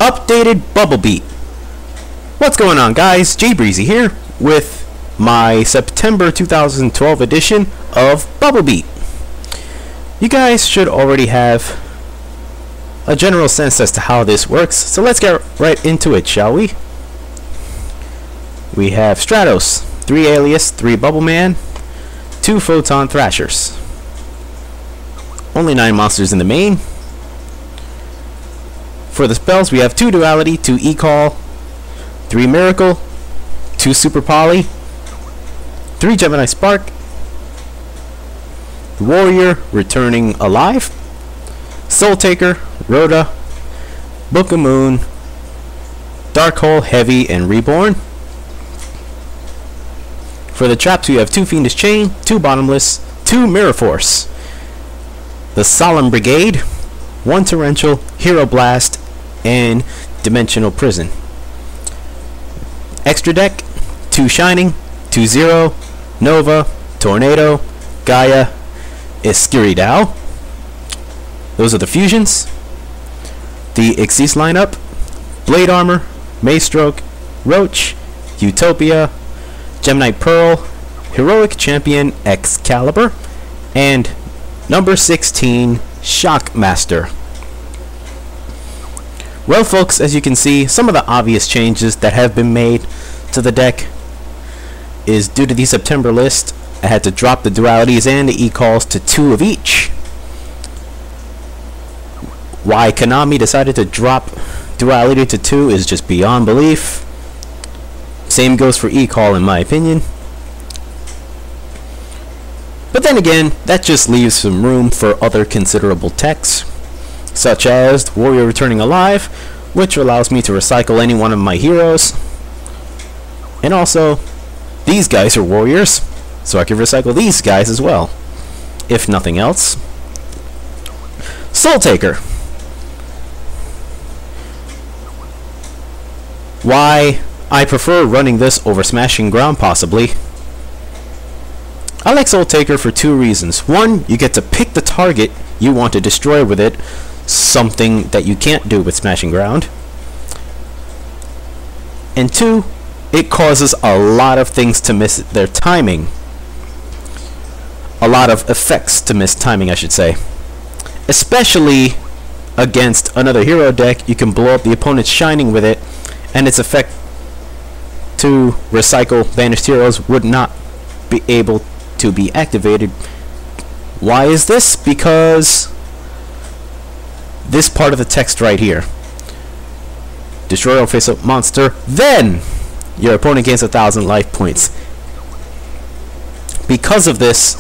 updated Bubbly. What's going on, guys? Breezy here with my September 2012 edition of Bubbly. You guys should already have a general sense as to how this works, so let's get right into it, shall we? We have Stratos, 3 Alias, 3 Bubbleman, 2 Photon Thrashers. Only 9 monsters in the main. For the spells, we have 2 Duality, 2 E-Call, 3 Miracle, 2 Super Poly, 3 Gemini Spark, the Warrior returning alive, Soul Taker, Rhoda, Book of Moon, Dark Hole, Heavy, and Reborn. For the traps, we have 2 Fiendish Chain, 2 Bottomless, 2 Mirror Force, the Solemn Brigade, 1 Torrential, Hero Blast, and Dimensional Prison. Extra deck, 2 Shining, 2 Zero, Nova, Tornado, Gaia, Escuridao. Those are the fusions. The Xyz lineup: Blade Armor, Maystroke, Roach, Utopia, Gemini Pearl, Heroic Champion Excalibur, and number 16, Shockmaster. Well, folks, as you can see, some of the obvious changes that have been made to the deck is due to the September list. I had to drop the dualities and the E-Calls to 2 of each. Why Konami decided to drop duality to 2 is just beyond belief. Same goes for E-Call in my opinion. But then again, that just leaves some room for other considerable techs, such as Warrior returning alive, which allows me to recycle any one of my heroes. And also, these guys are warriors, so I can recycle these guys as well, if nothing else. Soul Taker. Why I prefer running this over Smashing Ground, possibly. I like Soul Taker for 2 reasons. 1, you get to pick the target you want to destroy with it, something that you can't do with Smashing Ground. And 2, it causes a lot of things to miss their timing. A lot of effects to miss timing, I should say. Especially against another hero deck, you can blow up the opponent's Shining with it, and its effect to recycle banished heroes would not be able to be activated. Why is this? Because this part of the text right here: destroy or face up monster, then your opponent gains 1,000 life points. Because of this,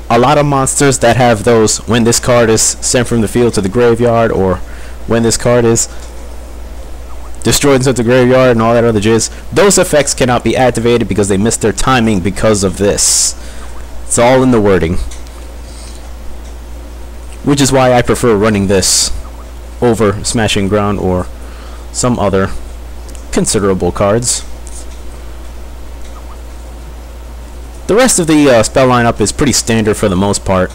a lot of monsters that have those when this card is sent from the field to the graveyard, or when this card is destroyed into the graveyard and all that other jizz, those effects cannot be activated because they missed their timing because of this. It's all in the wording. Which is why I prefer running this over Smashing Ground or some other considerable cards. The rest of the spell lineup is pretty standard for the most part.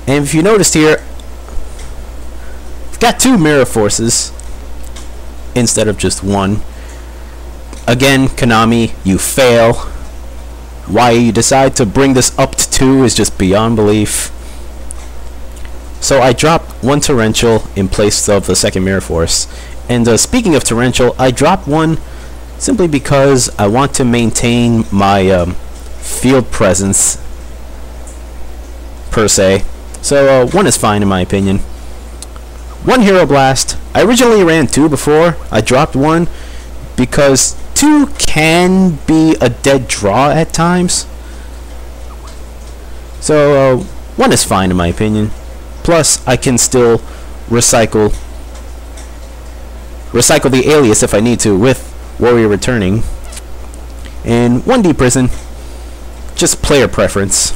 And if you noticed here, I've got 2 Mirror Forces instead of just 1. Again, Konami, you fail. Why you decide to bring this up to 2 is just beyond belief. So I dropped 1 Torrential in place of the second Mirror Force. And speaking of Torrential, I dropped 1 simply because I want to maintain my field presence, per se. So 1 is fine in my opinion. 1 Hero Blast. I originally ran 2 before. I dropped 1 because 2 can be a dead draw at times. So 1 is fine in my opinion. Plus I can still recycle the alias if I need to with Warrior returning. And 1 D-Prison, just player preference.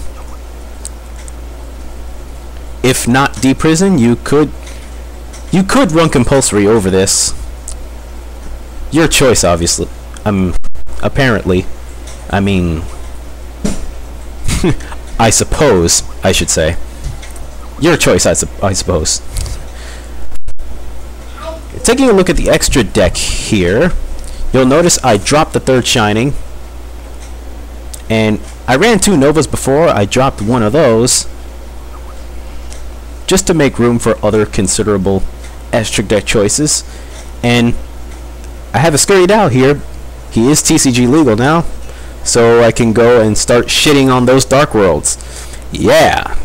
If not D-Prison, you could run compulsory over this. Your choice, obviously. Apparently. I mean, I suppose I should say. Your choice, I suppose. Taking a look at the extra deck here, you'll notice I dropped the third Shining. And I ran 2 Novas before. I dropped one of those just to make room for other considerable extra deck choices. And I have a Scurry Dow here. He is TCG legal now, so I can go and start shitting on those Dark Worlds. Yeah.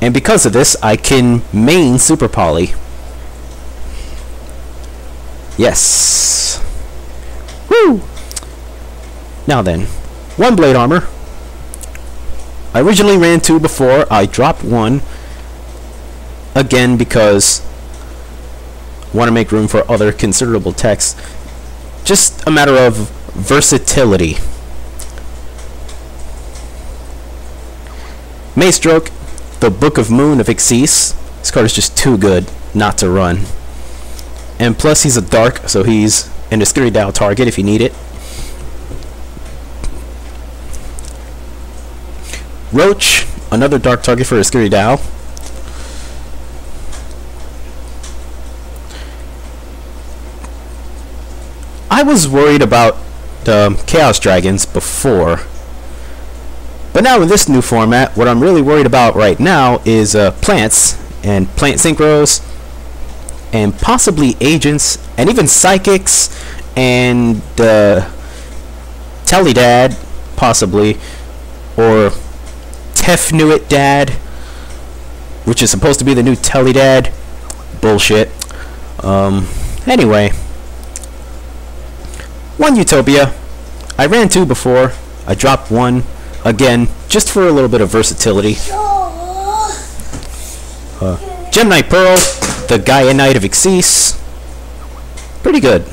And because of this, I can main Super Poly. Yes. Woo! Now then, 1 Blade Armor. I originally ran 2 before. I dropped 1. Again, because I want to make room for other considerable texts. Just a matter of versatility. Maystroke, the Book of Moon of Xyz. This card is just too good not to run. And plus he's a dark, so he's an Scurry Dow target if you need it. Roach, another dark target for a Scurry Dow. I was worried about Chaos Dragons before, but now in this new format, what I'm really worried about right now is plants and plant synchros, and possibly agents, and even psychics, and Telidad, possibly, or Tefnuit Dad, which is supposed to be the new Telidad. Bullshit. Anyway, 1 Utopia. I ran 2 before. I dropped 1 again, just for a little bit of versatility. Gemini Pearl, the Gaia Knight of Xyz. Pretty good.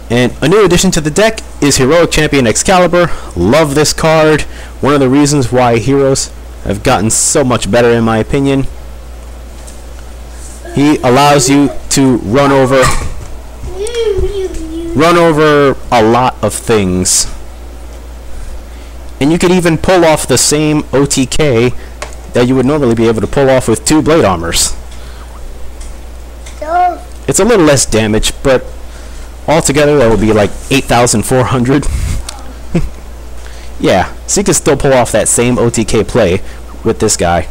And a new addition to the deck is Heroic Champion Excalibur. Love this card. One of the reasons why heroes have gotten so much better, in my opinion. He allows you to run over a lot of things. And you could even pull off the same OTK that you would normally be able to pull off with 2 Blade Armors. It's a little less damage, but altogether that would be like 8,400. Yeah, so you can still pull off that same OTK play with this guy.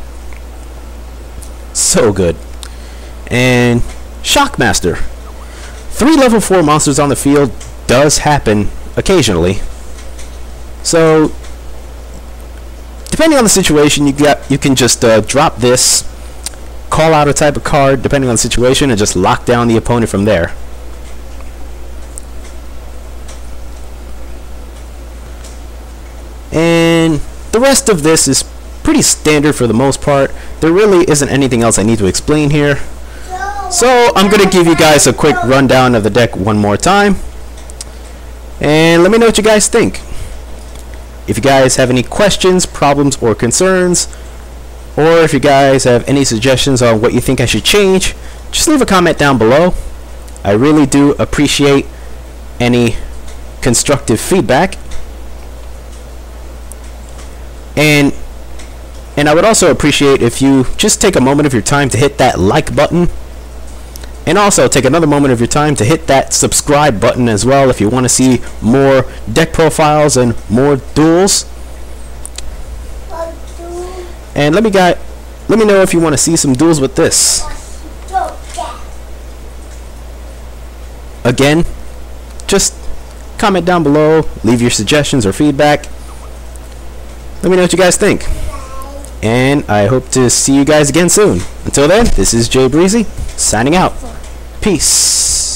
So good. And Shockmaster. 3 level 4 monsters on the field does happen occasionally. So depending on the situation, you can just drop this, call out a type of card depending on the situation, and just lock down the opponent from there. And the rest of this is pretty standard for the most part. There really isn't anything else I need to explain here. So I'm going to give you guys a quick rundown of the deck one more time. And let me know what you guys think. If you guys have any questions, problems, or concerns, or if you guys have any suggestions on what you think I should change, just leave a comment down below. I really do appreciate any constructive feedback. And I would also appreciate if you just take a moment of your time to hit that like button. And also take another moment of your time to hit that subscribe button as well if you want to see more deck profiles and more duels. And let me know if you want to see some duels with this. Again, just comment down below, leave your suggestions or feedback. Let me know what you guys think. And I hope to see you guys again soon. Until then, this is Breezy, signing out. Peace.